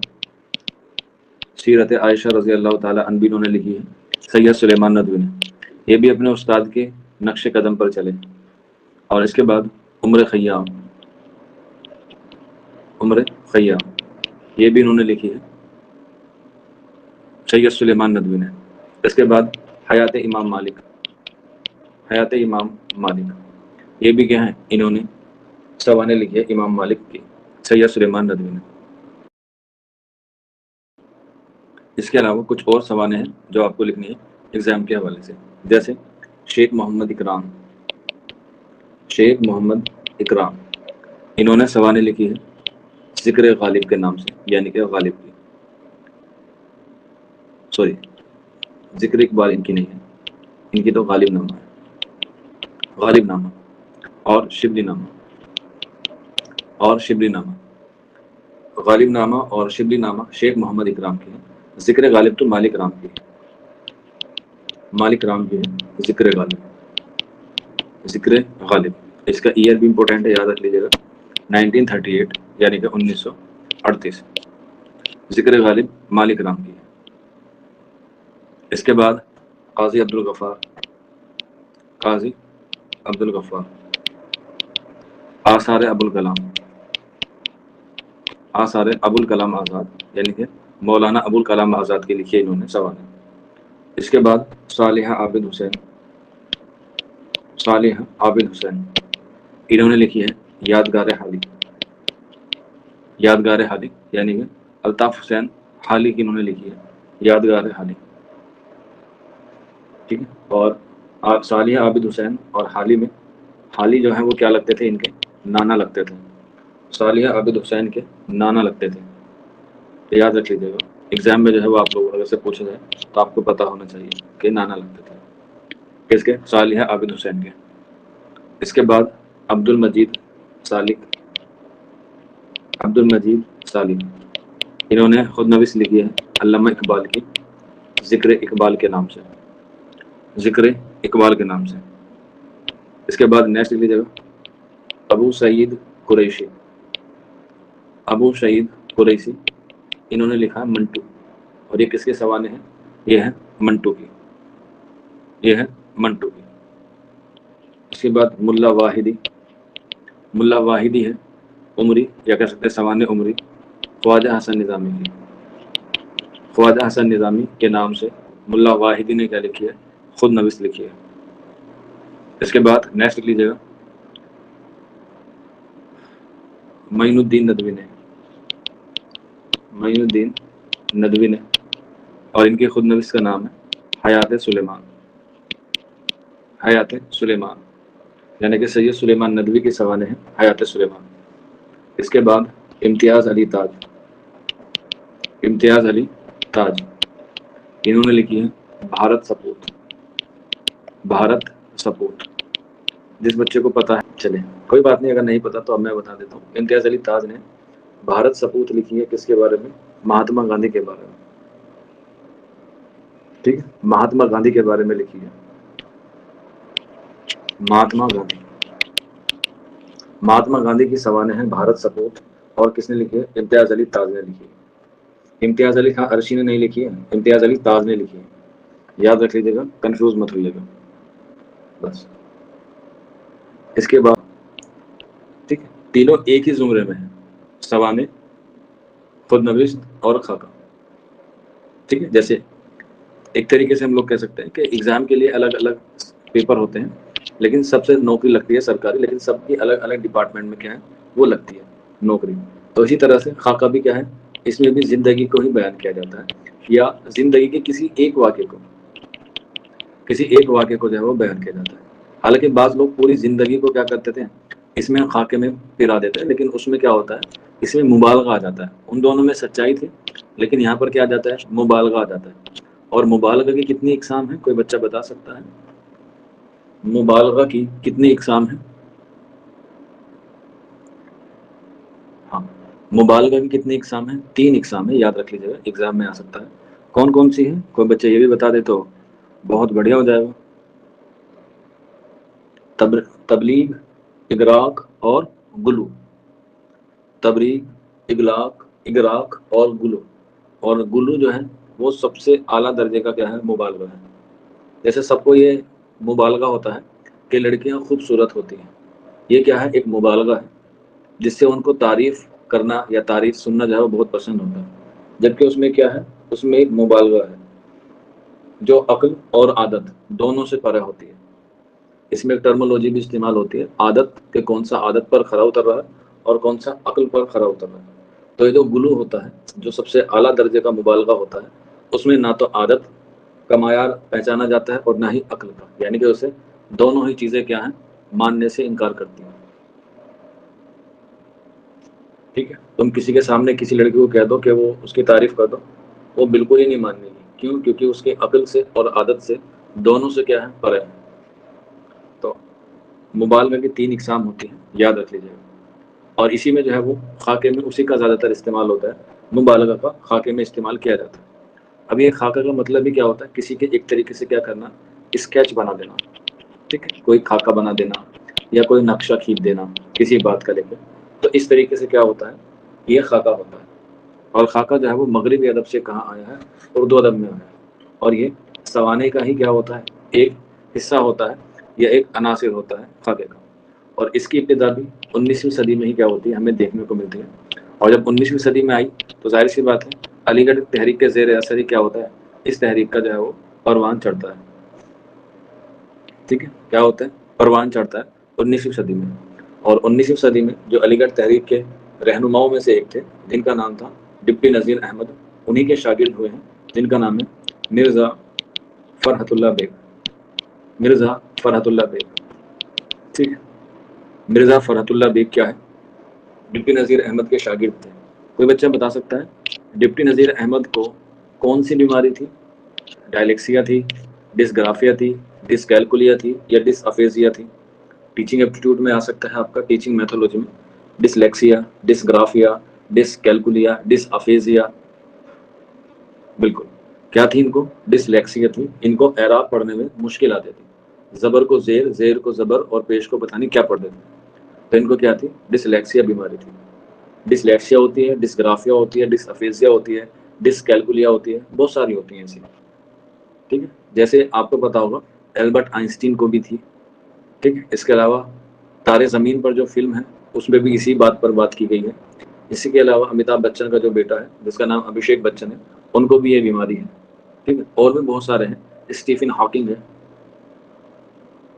سیرت عائشہ رضی اللہ تعالیٰ عنہ انہوں نے لکھی ہے سید سلیمان ندوی نے، یہ بھی اپنے استاد کے نقش قدم پر چلے۔ اور اس کے بعد عمر خیام، عمر خیام یہ بھی انہوں نے لکھی ہے سید سلیمان ندوی نے۔ اس کے بعد حیات امام مالک، حیات امام مالک یہ بھی کیا ہیں، انہوں نے سوانح لکھی ہے امام مالک کی سید سلیمان ندوی نے۔ اس کے علاوہ کچھ اور سوانح ہیں جو آپ کو لکھنی ہے ایگزام کے حوالے سے، جیسے شیخ محمد اکرام، شیخ محمد اکرام انہوں نے سوانح لکھی ہے ذکر غالب کے نام سے، یعنی کہ غالب کی، سوری ذکر اقبال ان کی نہیں ہے، ان کی تو غالب نامہ ہے، غالب نامہ اور شبلی نامہ، اور شبلی نامہ، غالب نامہ اور شبلی نامہ شیخ محمد اکرام کی ہے، ذکر غالب تو مالک رام کی ہے، مالک رام کی ہے ذکر غالب، ذکر غالب۔ اس کا ایئر بھی امپورٹنٹ ہے، یاد رکھ لیجیے گا 1938 یعنی کہ 1938، ذکر غالب مالک رام کی ہے۔ اس کے بعد قاضی عبد الغفار، قاضی عبد الغفار، آثار ابو الکلام، آثار ابو الکلام آزاد یعنی کہ مولانا ابو الکلام آزاد کی لکھی ہے انہوں نے سوانح۔ اس کے بعد صالحہ عابد حسین، صالحہ عابد حسین انہوں نے لکھی ہے یادگار حالی، یادگار حالی یعنی کہ الطاف حسین حالی کی انہوں نے لکھی ہے یادگار حالی، ٹھیک ہے۔ اور صالحہ عابد حسین اور حالی میں، حالی جو ہیں وہ کیا لگتے تھے، ان کے نانا لگتے تھے، صالحہ عابد حسین کے نانا لگتے تھے، یاد رکھ لیجیے گا ایگزام میں جو ہے وہ آپ لوگ اگر سے پوچھا جائے تو آپ کو پتا ہونا چاہیے کہ نانا لگتے تھے کس کے، صالحہ عابد حسین کے۔ اس کے بعد عبد المجید سالک، عبد المجید سالک انہوں نے خود نویس لکھی ہے علامہ اقبال کی ذکر اقبال کے نام سے، ذکر اقبال کے نام سے۔ اس کے بعد نیکسٹ لکھ لیجیے گا ابو سعید قریشی، ابو سعید قریشی انہوں نے لکھا منٹو، اور یہ کس کے سوانح ہیں، یہ ہے منٹو کی، یہ ہے منٹو کی۔ اس کے بعد ملا واحدی، ملا واحدی ہے عمری یا کہہ سکتے ہیں سوانح عمری خواجہ حسن نظامی کی، خواجہ حسن نظامی کے نام سے ملا واحدی نے کیا لکھی ہے، خود نویس لکھی ہے۔ اس کے بعد نیکسٹ لکھ لیجیے گا معین الدین ندوی نے، معین الدین ندوی نے، اور ان کی خود نویس کا نام ہے حیات سلیمان، حیات سلیمان یعنی کہ سید سلیمان ندوی کی سوانح ہیں حیات سلیمان۔ اس کے بعد امتیاز علی تاج، امتیاز علی تاج انہوں نے لکھی ہے بھارت سپوت، بھارت سپوت۔ جس بچے کو پتا ہے چلے، کوئی بات نہیں، اگر نہیں پتا تو اب میں بتا دیتا ہوں۔ امتیاز علی تاج نے بھارت سپوت لکھی ہے کس کے بارے میں، مہاتما گاندھی کے بارے میں، ٹھیک ہے، مہاتما گاندھی کے بارے میں لکھی ہے، مہاتما گاندھی، مہاتما گاندھی کی سوانح ہیں بھارت سپوت، اور کس نے لکھی ہے، امتیاز علی تاج نے لکھی ہے، امتیاز علی خان عرشی نے نہیں لکھی ہے، امتیاز علی تاج نے لکھی ہے، یاد رکھ لیجیے گا، کنفیوز مت ہوئیے گا بس۔ اس کے بعد ٹھیک ہے، تینوں ایک ہی زمرے میں ہیں، سوانح، خود نویس اور خاکہ، ٹھیک ہے۔ جیسے ایک طریقے سے ہم لوگ کہہ سکتے ہیں کہ ایگزام کے لیے الگ الگ پیپر ہوتے ہیں، لیکن سب سے نوکری لگتی ہے سرکاری، لیکن سب کی الگ الگ ڈپارٹمنٹ میں کیا ہے وہ لگتی ہے نوکری۔ تو اسی طرح سے خاکہ بھی کیا ہے، اس میں بھی زندگی کو ہی بیان کیا جاتا ہے، یا زندگی کے کسی ایک واقعے کو، کسی ایک واقعے کو جو ہے وہ بیان کیا جاتا ہے۔ حالانکہ بعض لوگ پوری زندگی کو کیا کرتے تھے، اس میں خاکے میں پرا دیتے ہیں، لیکن اس میں کیا ہوتا ہے، اس میں مبالغہ آ جاتا ہے، ان دونوں میں سچائی تھی لیکن یہاں پر کیا آ جاتا ہے، مبالغہ آ جاتا ہے۔ اور مبالغہ کی کتنی اقسام ہیں، کوئی بچہ بتا سکتا ہے، مبالغہ کی کتنی اقسام ہیں؟ ہاں، مبالغہ کی کتنی اقسام ہیں؟ 3 اقسام ہے، یاد رکھ لیجیے گا، ایگزام میں آ سکتا ہے۔ کون کون سی ہے؟ کوئی بچہ یہ بھی بتا دے تو بہت بڑھیا ہو جائے گا۔ تبلیغ، اغراق اور گلو۔ تبلیغ، اغراق اور گلو۔ اور گلو جو ہے وہ سب سے اعلیٰ درجے کا کیا ہے؟ مبالغہ ہے۔ جیسے سب کو یہ مبالغہ ہوتا ہے کہ لڑکیاں خوبصورت ہوتی ہیں، یہ کیا ہے؟ ایک مبالغہ ہے، جس سے ان کو تعریف کرنا یا تعریف سننا جو ہے وہ بہت پسند ہوتا ہے، جبکہ اس میں کیا ہے؟ اس میں ایک مبالغہ ہے جو عقل اور عادت دونوں سے پرے ہوتی ہے۔ اس میں ایک ٹرمولوجی بھی استعمال ہوتی ہے، عادت کہ کون سا عادت پر کھرا اتر رہا ہے اور کون سا عقل پر کھرا اتر رہا ہے۔ تو یہ جو گلو ہوتا ہے، جو سب سے اعلیٰ درجے کا مبالغہ ہوتا ہے، اس میں نہ تو عادت کا معیار پہچانا جاتا ہے اور نہ ہی عقل کا، یعنی کہ اسے دونوں ہی چیزیں کیا ہیں؟ ماننے سے انکار کرتی ہیں۔ ٹھیک ہے، تم کسی کے سامنے کسی لڑکی کو کہہ دو کہ وہ اس کی تعریف کر دو، وہ بالکل ہی نہیں ماننے گی۔ کیوں؟ کیونکہ اس کی عقل سے اور عادت سے دونوں سے کیا ہے؟ پرے ہے۔ تو مبالغہ کی 3 اقسام ہوتی ہیں، یاد رکھ لیجیے گا۔ اور اسی میں جو ہے وہ خاکے میں اسی کا زیادہ تر استعمال ہوتا ہے، مبالغہ کا خاکے میں استعمال کیا جاتا ہے۔ اب یہ خاکہ کا مطلب بھی کیا ہوتا ہے؟ کسی کے ایک طریقے سے کیا کرنا؟ اسکیچ بنا دینا، ٹھیک ہے، کوئی خاکہ بنا دینا یا کوئی نقشہ کھینچ دینا کسی بات کا لے کے، تو اس طریقے سے کیا ہوتا ہے؟ یہ خاکہ ہوتا ہے۔ اور خاکہ جو ہے وہ مغربی ادب سے کہاں آیا ہے؟ اردو ادب میں آیا ہے، اور یہ سوانح کا ہی کیا ہوتا ہے؟ ایک حصہ ہوتا ہے یا ایک عناصر ہوتا ہے خاکے کا۔ اور اس کی ابتدا بھی 19ویں صدی میں ہی کیا ہوتی ہے؟ ہمیں دیکھنے کو ملتی ہے۔ اور جب 19ویں صدی میں آئی تو ظاہر سی بات ہے علی گڑھ تحریک کے زیر اثر ہی کیا ہوتا ہے؟ اس تحریک کا جو ہے وہ پروان چڑھتا ہے۔ ٹھیک ہے، کیا ہوتا ہے؟ پروان چڑھتا ہے 19ویں صدی میں۔ اور 19ویں صدی میں جو علی گڑھ تحریک کے رہنماؤں میں سے ایک تھے، جن کا نام تھا ڈپٹی نذیر احمد، انہی کے شاگرد ہوئے ہیں جن کا نام ہے مرزا فرحت اللہ بیگ۔ مرزا فرحت اللہ بیگ، ٹھیک ہے، مرزا فرحت اللہ بیگ کیا ہے؟ ڈپٹی نذیر احمد کے شاگرد تھے۔ کوئی بچہ بتا سکتا ہے ڈپٹی نذیر احمد کو کون سی بیماری تھی؟ ڈائلیکسیا تھی، ڈسگرافیا تھی، ڈسکیلکولیا تھی یا ڈس افیزیا تھی؟ ٹیچنگ ایپٹیٹیوڈ میں آ سکتا ہے آپ کا، ٹیچنگ میتھولوجی میں، ڈسلیکسیا، ڈسگرافیا، ڈسکیلکولیا، ڈس افیزیا۔ بالکل، کیا تھی ان کو؟ ڈسلیکسیا تھی، ان کو اعراب پڑھنے میں مشکل آتی تھی، زبر کو زیر، زیر کو زبر اور پیش کو پتہ نہیں کیا پڑھ دیتے، تو ان کو کیا تھی؟ ڈسلیکسیا بیماری تھی۔ ڈسلیکسیا ہوتی ہے، ڈسگرافیا ہوتی ہے، ڈس افیزیا ہوتی ہے، ڈسکیلکولیا ہوتی ہے، بہت ساری ہوتی ہیں ایسی، ٹھیک ہے۔ جیسے آپ کو پتا ہوگا البرٹ آئنسٹین کو بھی تھی، ٹھیک ہے۔ اس کے علاوہ تارے زمین پر جو فلم ہے اس میں بھی اسی بات پر بات کی گئی ہے۔ اسی کے علاوہ امیتابھ بچن کا جو بیٹا ہے جس کا نام ابھیشیک بچن ہے، ان کو بھی یہ بیماری ہے، ٹھیک ہے۔ اور بھی بہت سارے ہیں، اسٹیفن ہاکنگ ہے،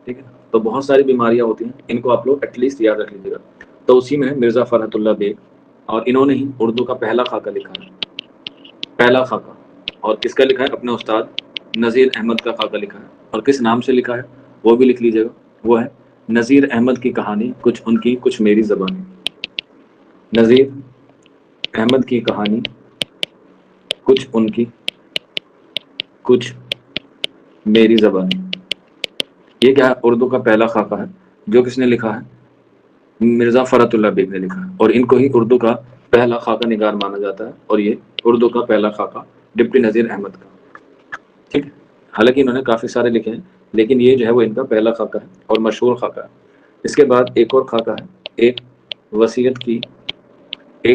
ٹھیک ہے۔ تو بہت ساری بیماریاں ہوتی ہیں، ان کو آپ لوگ ایٹ لیسٹ یاد رکھ لیجیے گا۔ تو اسی میں مرزا فرحت اللہ بیگ، اور انہوں نے ہی اردو کا پہلا خاکہ لکھا ہے، پہلا خاکہ، اور کس کا لکھا ہے؟ اپنے استاد نذیر احمد کا خاکہ لکھا ہے۔ اور کس نام سے لکھا ہے وہ بھی لکھ لیجیے گا، وہ ہے نذیر احمد کی کہانی، کچھ ان کی کچھ میری زبانی۔ نذیر احمد کی کہانی، کچھ ان کی کچھ میری زبانی۔ یہ کیا ہے؟ اردو کا پہلا خاکہ ہے، جو کس نے لکھا ہے؟ مرزا فرحت اللہ بیگ نے لکھا ہے، اور ان کو ہی اردو کا پہلا خاکہ نگار مانا جاتا ہے، اور یہ اردو کا پہلا خاکہ ڈپٹی نذیر احمد کا، ٹھیک ہے۔ حالانکہ انہوں نے کافی سارے لکھے ہیں، لیکن یہ جو ہے وہ ان کا پہلا خاکہ ہے اور مشہور خاکہ ہے۔ اس کے بعد ایک اور خاکہ ہے، ایک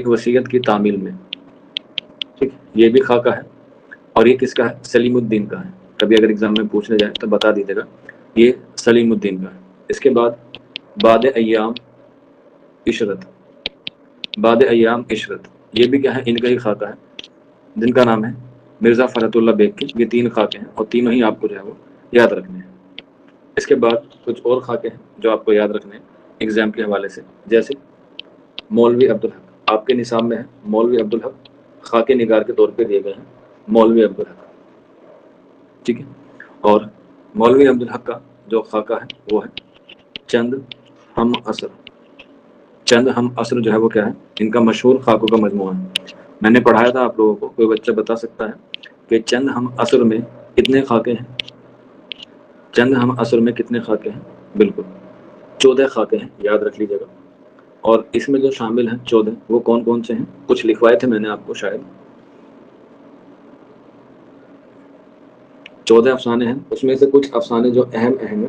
وصیت کی تعمیل میں، ٹھیک، یہ بھی خاکہ ہے، اور یہ کس کا ہے؟ سلیم الدین کا ہے۔ کبھی اگر ایگزام میں پوچھنے جائے تو بتا دیجیے گا، یہ سلیم الدین کا ہے۔ اس کے بعد باد ایام عشرت، باد ایام عشرت، یہ بھی کیا ہے؟ ان کا ہی خاکہ ہے، جن کا نام ہے مرزا فرحت اللہ بیگ کے۔ یہ 3 خاکے ہیں، اور تینوں ہی آپ کو جو ہے وہ یاد رکھنے ہیں۔ اس کے بعد کچھ اور خاکے ہیں جو آپ کو یاد رکھنے ہیں ایگزام کے حوالے سے، جیسے مولوی عبدالحق، آپ کے نصاب میں ہے مولوی عبدالحق، خاکے نگار کے طور پہ دیے گئے ہیں مولوی عبدالحق، ٹھیک ہے۔ اور مولوی عبدالحق کا جو خاکہ ہے وہ ہے چند ہم عصر۔ چند ہم عصر جو ہے وہ کیا ہے؟ ان کا مشہور خاکوں کا مجموعہ ہے۔ میں نے پڑھایا تھا آپ لوگوں کو، کوئی بچہ بتا سکتا ہے کہ چند ہم عصر میں کتنے خاکے ہیں؟ چند ہم عصر میں کتنے خاکے ہیں؟ بالکل 14 خاکے ہیں، یاد رکھ لیجیے گا۔ اور اس میں جو شامل ہیں 14 وہ کون کون سے ہیں؟ کچھ لکھوائے تھے میں نے آپ کو، شاید 14 افسانے ہیں، اس میں سے کچھ افسانے جو اہم ہیں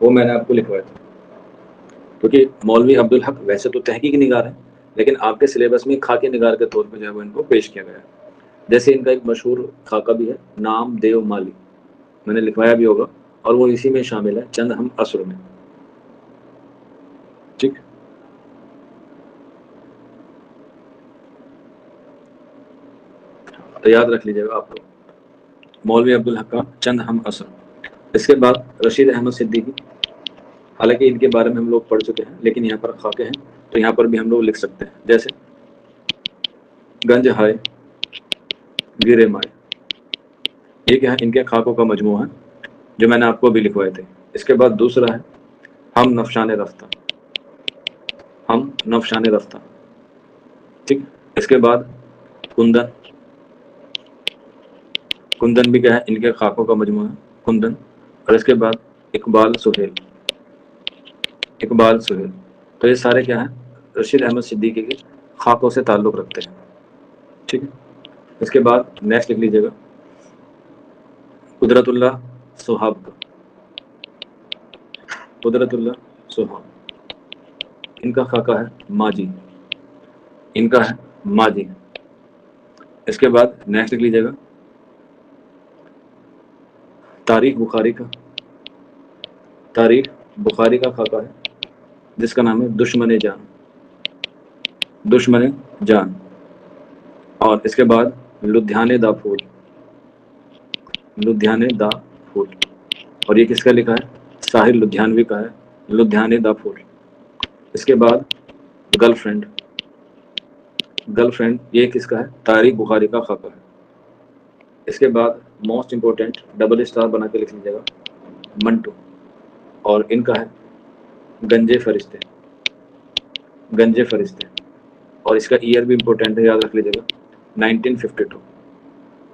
وہ میں نے آپ کو لکھوائے تھے، کیونکہ مولوی عبدالحق ویسے تو تحقیق نگار ہیں، لیکن آپ کے سلیبس میں خاکے نگار کے طور پہ جو ہے وہ ان کو پیش کیا گیا ہے۔ جیسے ان کا ایک مشہور خاکہ بھی ہے نام دیو مالی، میں نے لکھوایا بھی ہوگا، اور وہ اسی میں شامل ہے، چند ہم عصر میں، ٹھیک۔ تو یاد رکھ لیجیے گا آپ کو، مولوی عبدالحق کا چند ہم عصر۔ اس کے بعد رشید احمد صدیقی، حالانکہ ان کے بارے میں ہم لوگ پڑھ چکے ہیں، لیکن یہاں پر خاکے ہیں تو یہاں پر بھی ہم لوگ لکھ سکتے ہیں، جیسے گنج ہائے گرے مائے، یہ کیا ہے؟ ان کے خاکوں کا مجموعہ ہے جو میں نے آپ کو بھی لکھوائے تھے۔ اس کے بعد دوسرا ہے ہم نفشان رفتہ، ہم نفشان رفتہ، ٹھیک۔ اس کے بعد کندن، کندن بھی کیا ہے؟ ان کے خاکوں کا مجموعہ ہے، کندن۔ اور اس کے بعد اقبال سہیل، اقبال سہیل، تو یہ سارے کیا ہیں؟ رشید احمد صدیقی کے خاکوں سے تعلق رکھتے ہیں، ٹھیک ہے۔ اس کے بعد نیکسٹ لکھ لیجیے گا قدرت اللہ سہاب کا، قدرت اللہ سہاب، ان کا خاکہ ہے ماجی، ان کا ہے ماجی۔ اس کے بعد نیکسٹ لکھ لیجیے گا تاریخ بخاری کا، تاریخ بخاری کا خاکہ ہے جس کا نام ہے دشمن جان، دشمن جان۔ اور اس کے بعد لدھیانے دا پھول، لدھیانے دا پھول، اور یہ کس کا لکھا ہے؟ ساحر لدھیانوی کا ہے، لدھیانے دا پھول۔ اس کے بعد گرل فرینڈ، گرل فرینڈ یہ کس کا ہے؟ تاریخ بخاری کا خاکہ ہے۔ اس کے بعد موسٹ امپورٹنٹ ڈبل اسٹار بنا کے لکھ لیجیے گا منٹو، اور ان کا ہے گنجے فرشتے، گنجے فرشتے، اور اس کا ایئر بھی امپورٹنٹ ہے، یاد رکھ لیجیے گا 1952،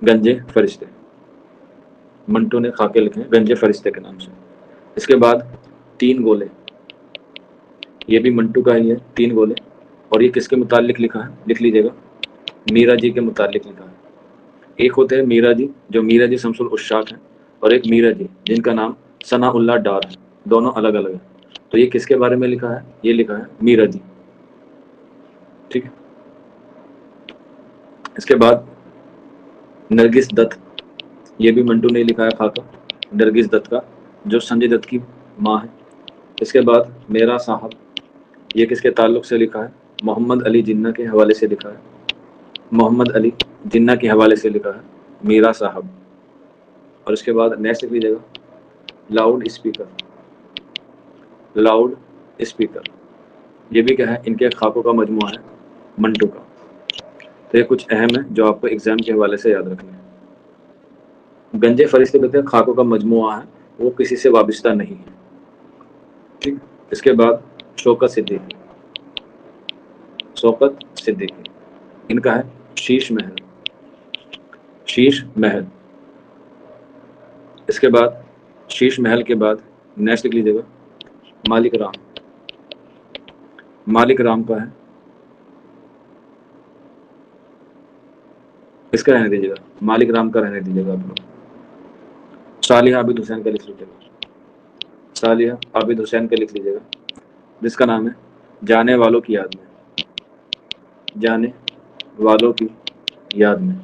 گنجے فرشتے، منٹو نے خاکے لکھے ہیں گنجے فرشتے کے نام سے۔ اس کے بعد تین گولے، یہ بھی منٹو کا ہی ہے، تین گولے، اور یہ کس کے متعلق لکھا ہے؟ لکھ لیجیے گا میرا جی کے متعلق لکھا ہے۔ ایک ہوتے ہیں میرا جی جو میرا جی شمس العشاق ہیں، اور ایک میرا جی جن کا نام ثناء اللہ ڈار ہے، دونوں الگ الگ ہیں۔ تو یہ کس کے بارے میں لکھا ہے؟ یہ لکھا ہے میرا جی، ٹھیک ہے۔ اس کے بعد نرگس دت، یہ بھی منٹو نے لکھا ہے خاکہ، نرگس دت کا جو سنجے دت کی ماں ہے۔ اس کے بعد میرا صاحب، یہ کس کے تعلق سے لکھا ہے؟ محمد علی جناح کے حوالے سے لکھا ہے، محمد علی جناح کے حوالے سے لکھا ہے میرا صاحب۔ اور اس کے بعد نیکسٹ لکھ لیجیے گا لاؤڈ اسپیکر، لاؤڈ اسپیکر، یہ بھی کیا ہے؟ ان کے خاکوں کا مجموعہ ہے منٹو کا۔ تو یہ کچھ اہم ہے جو آپ کو ایگزام کے حوالے سے یاد رکھنا ہے۔ گنجے فرشتے کہتے ہیں خاکوں کا مجموعہ ہے، وہ کسی سے وابستہ نہیں ہے، ٹھیک۔ اس کے بعد شوکت صدیقی، شوکت صدیقی، ان کا ہے شیش محل، شیش محل۔ اس کے بعد شیش محل کے بعد نیکسٹ لکھ لیجیے گا مالک رام، مالک رام کا ہے، اس کا رہنے دیجیے گا مالک رام کا رہنے دیجیے گا آپ لوگ۔ صالح عابد حسین کا لکھ لیجیے گا، صالح عابد حسین کا لکھ لیجیے گا جس کا نام ہے جانے والوں کی یاد میں، جانے والوں کی یاد میں،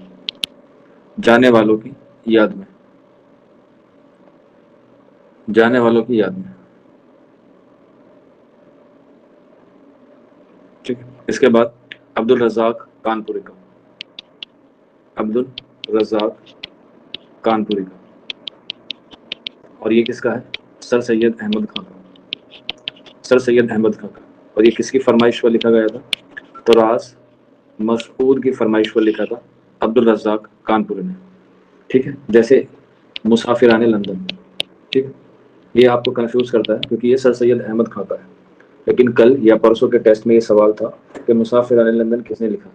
جانے والوں کی یاد میں، جانے والوں کی یاد میں، ٹھیک ہے۔ اس کے بعد عبد الرزاق کانپوری کا، عبد الرزاق کانپوری کا، اور یہ کس کا ہے؟ سر سید احمد خان کا، سر سید احمد خان کا۔ اور یہ کس کی فرمائش پر لکھا گیا تھا؟ طراز مسعود کی فرمائش پر لکھا تھا عبد الرزاق کانپوری نے، ٹھیک ہے۔ جیسے مسافران لندن، ٹھیک، یہ آپ کو کنفیوز کرتا ہے کیونکہ یہ سر سید احمد خان کا ہے، لیکن کل یا پرسوں کے ٹیسٹ میں یہ سوال تھا کہ مسافران لندن کس نے لکھا،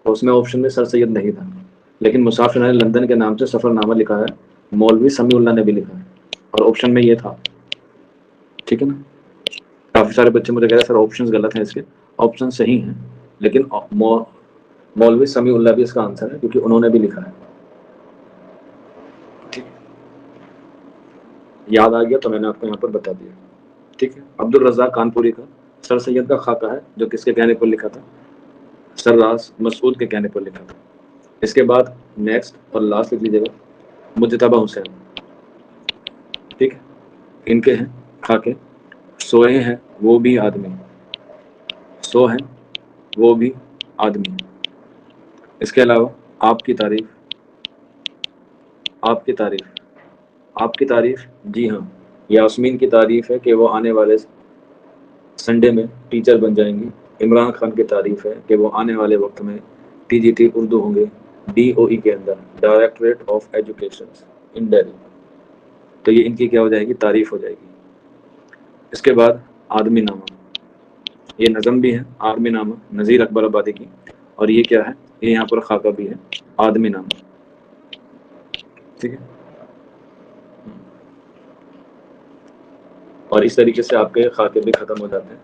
اور اس میں آپشن میں سر سید نہیں تھا، لیکن مسافران لندن کے نام سے سفر نامہ لکھا ہے مولوی سمیع اللہ نے بھی لکھا ہے، اور آپشن میں یہ تھا، ٹھیک ہے نا۔ کافی سارے بچے مجھے کہہ رہے ہیں سر آپشنز غلط ہیں اس کے، آپشن صحیح ہیں، لیکن مولوی سمیع اللہ بھی اس کا آنسر ہے کیونکہ انہوں نے بھی لکھا ہے. ٹھیک، یاد آ گیا تو میں نے آپ کو یہاں پر بتا دیا. ٹھیک ہے. عبد الرزاق کانپوری کا سر سید کا خاکہ ہے جو کس کے کہنے پر لکھا تھا؟ سر راز مسعود کے کہنے پر لکھا تھا. اس کے بعد نیکسٹ اور لاسٹ لکھ لیجیے گا مجتبی حسین. ٹھیک ہے. ان کے ہیں خاکے، سوئے ہیں وہ بھی آدمی، سو ہیں وہ بھی آدمی. اس کے علاوہ آپ کی تعریف، آپ کی تعریف، آپ کی تعریف، جی ہاں، یاسمین کی تعریف ہے کہ وہ آنے والے سنڈے میں ٹیچر بن جائیں گی. عمران خان کی تعریف ہے کہ وہ آنے والے وقت میں ٹی جی ٹی اردو ہوں گے ڈی او ای کے اندر، directorate of education in Delhi. تو یہ ان کی کیا ہو جائے گی؟ تعریف ہو جائے گی. اس کے بعد آدمی نامہ، یہ نظم بھی ہے آدمی نامہ نذیر اکبر آبادی کی، اور یہ کیا ہے؟ یہ یہاں پر خاکہ بھی ہے آدمی نامہ. ٹھیک ہے. اور اس طریقے سے آپ کے خاکے بھی ختم ہو جاتے ہیں.